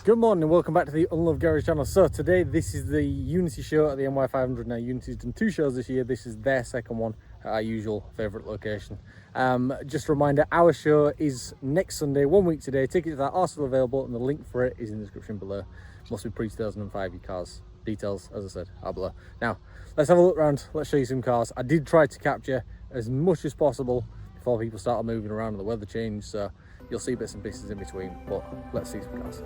Good morning and welcome back to the Unloved Garage channel. So today this is the Unity show at the NY500. Now Unity's done 2 shows this year. This is their second one at our usual favourite location. Just a reminder, our show is next Sunday, 1 week today. Tickets are still available and the link for it is in the description below. Must be pre-2005 your cars. Details, as I said, are below. Now let's have a look around. Let's show you some cars. I did try to capture as much as possible before people started moving around and the weather changed, so you'll see bits and pieces in between, but let's see some cars.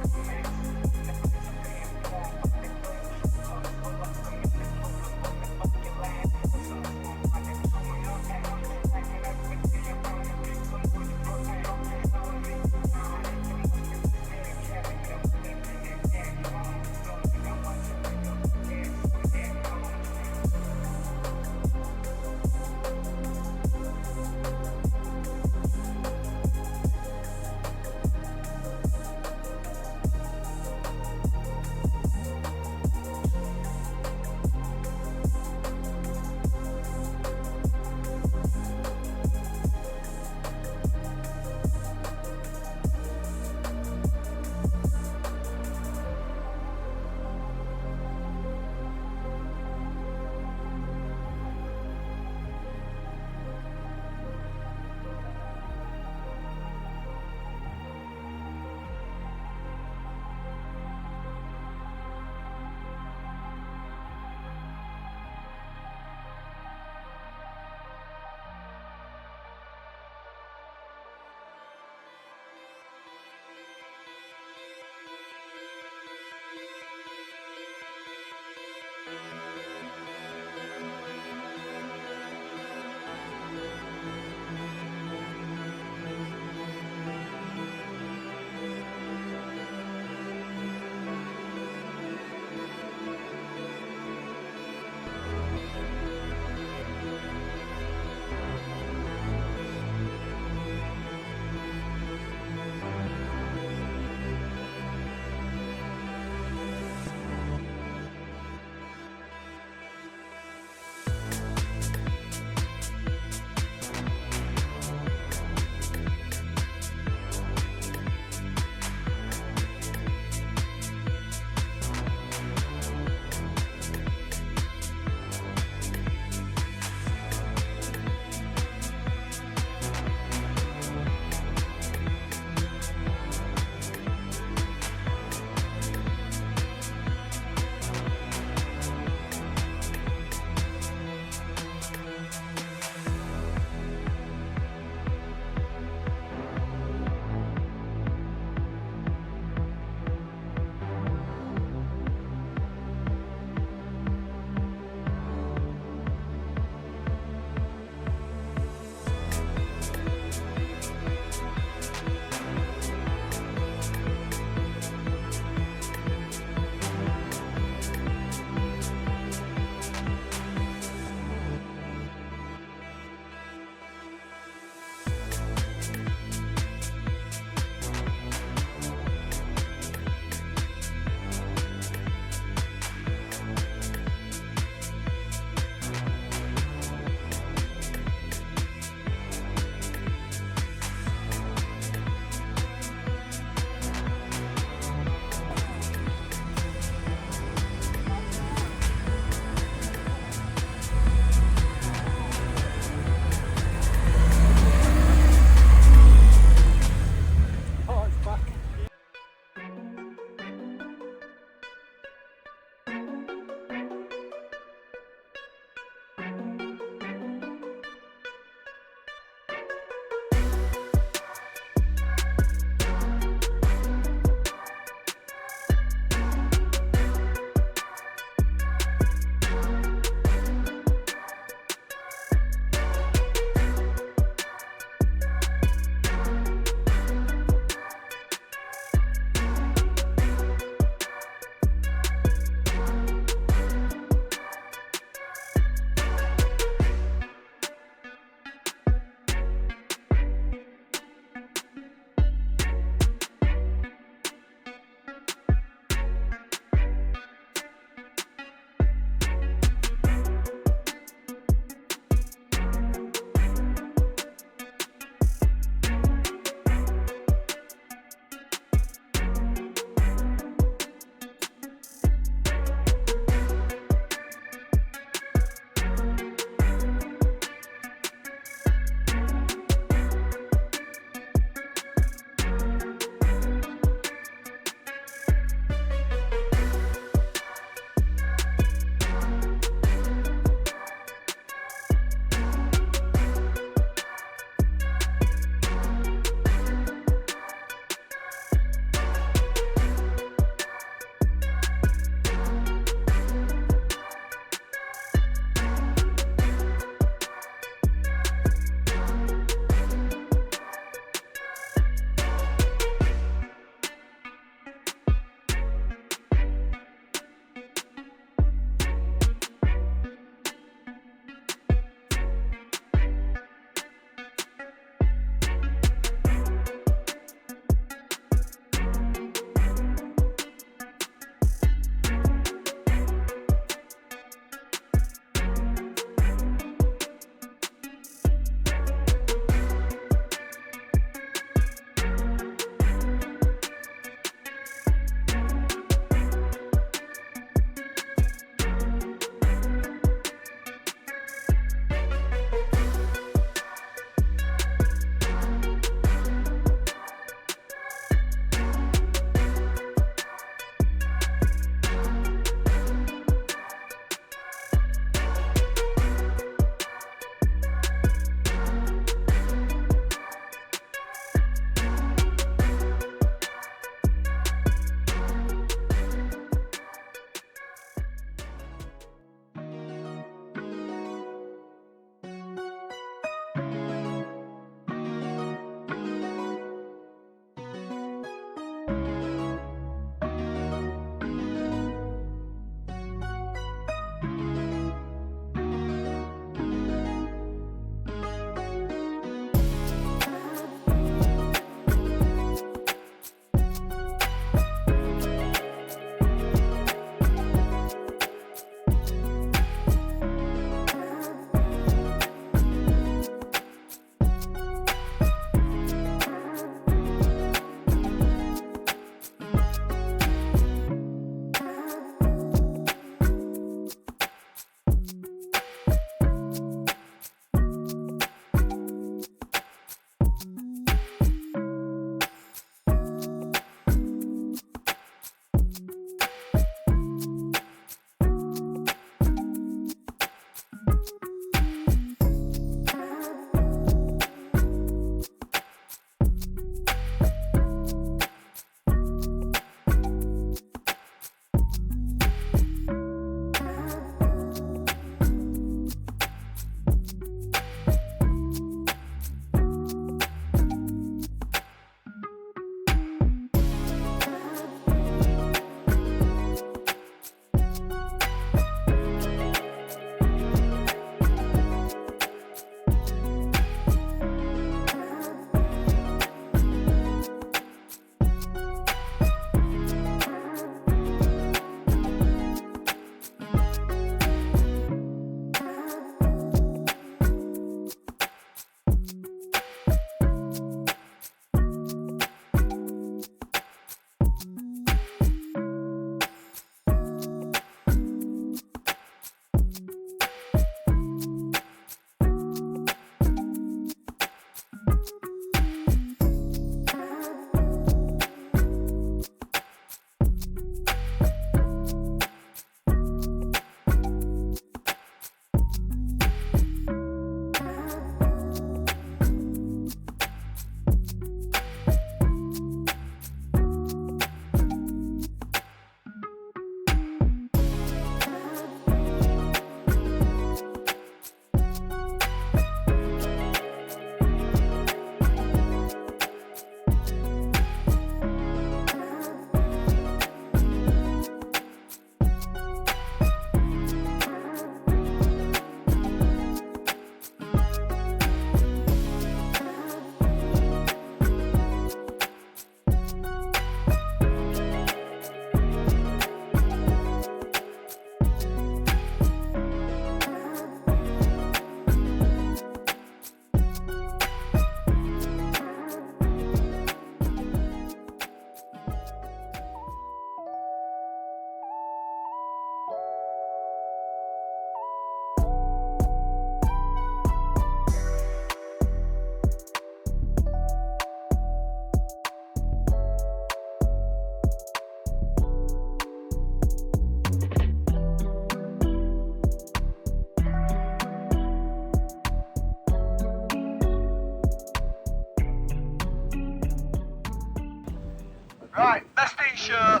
Right, best in show.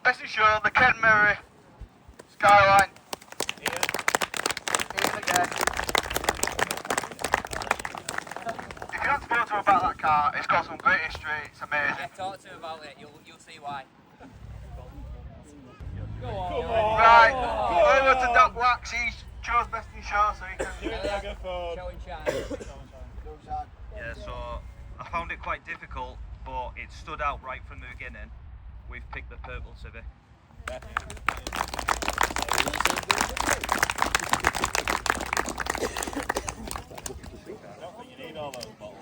Best in show, the Ken Murray Skyline. Ian again. You can have to talk to him about that car. It's got some great history. It's amazing. Yeah, talk to him about it. You'll see why. Go on. Right, over to Doc Wax. He chose best in show, so he can. Show and shine. Yeah, so I found it quite difficult, but it stood out right from the beginning. We've picked the purple Civic. You need all those bottles.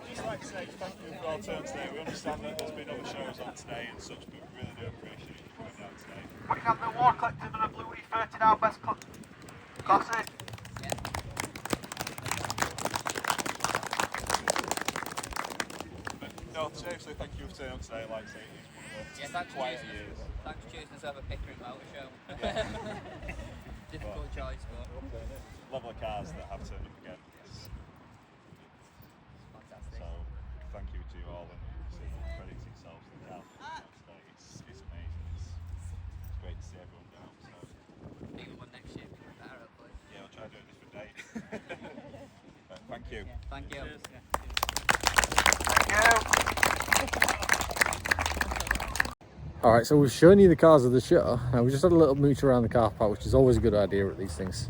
Just like to say thank you for all turns today. We understand that there's been other shows on today and such, but we really do appreciate you coming down today. We can have the award collective and a Blue E30 now, best classic. No, seriously, thank you for turning up today. Like I say, it's one of the quiet years. Thanks for choosing us over Pickering Motor Show. Difficult choice, but Level of cars that have turned up again. fantastic. So, thank you to all and credit to yourselves for the car today. It's amazing. It's great to see everyone down. So, Bigger one next year, better hopefully. yeah, I'll try doing this for Dave. Thank you. Thank you. Alright, so we've shown you the cars of the show. Now we just had a little mooch around the car park, which is always a good idea at these things.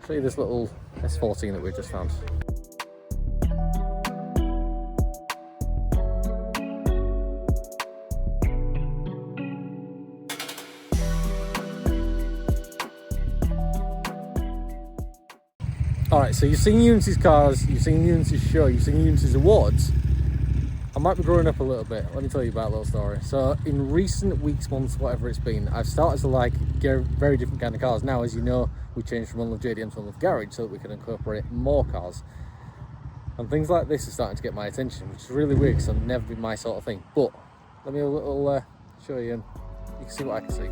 I'll show you this little S14 that we just found. Alright, so you've seen Unity's cars, you've seen Unity's show, you've seen Unity's awards. I might be growing up a little bit. Let me tell you about a little story. So in recent weeks, months, whatever it's been, I've started to like very different kind of cars. Now, as you know, we changed from Unloved JDM to Unloved Garage so that we can incorporate more cars. And things like this are starting to get my attention, which is really weird because I've never been my sort of thing. But let me a little show you and you can see what I can see.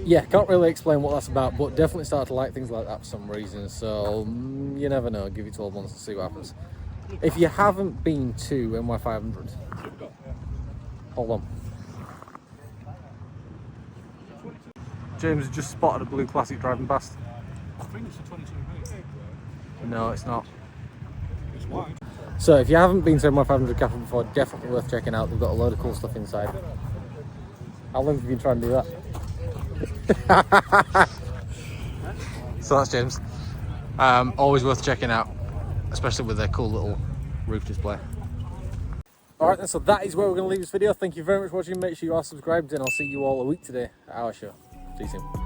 Yeah, can't really explain what that's about, but definitely started to like things like that for some reason. So you never know. Give it 12 months and see what happens. If you haven't been to NY500, hold on. James has just spotted a blue Classic driving past. I think it's a 22 No, it's not. It's wide. So if you haven't been to NY500 Cafe before, definitely worth checking out. They've got a load of cool stuff inside. How long have you been trying to do that? So that's James. Always worth checking out, especially with their cool little roof display. Alright then, so that is where we're going to leave this video. Thank you very much for watching. Make sure you are subscribed and I'll see you all a week today at our show. See you soon.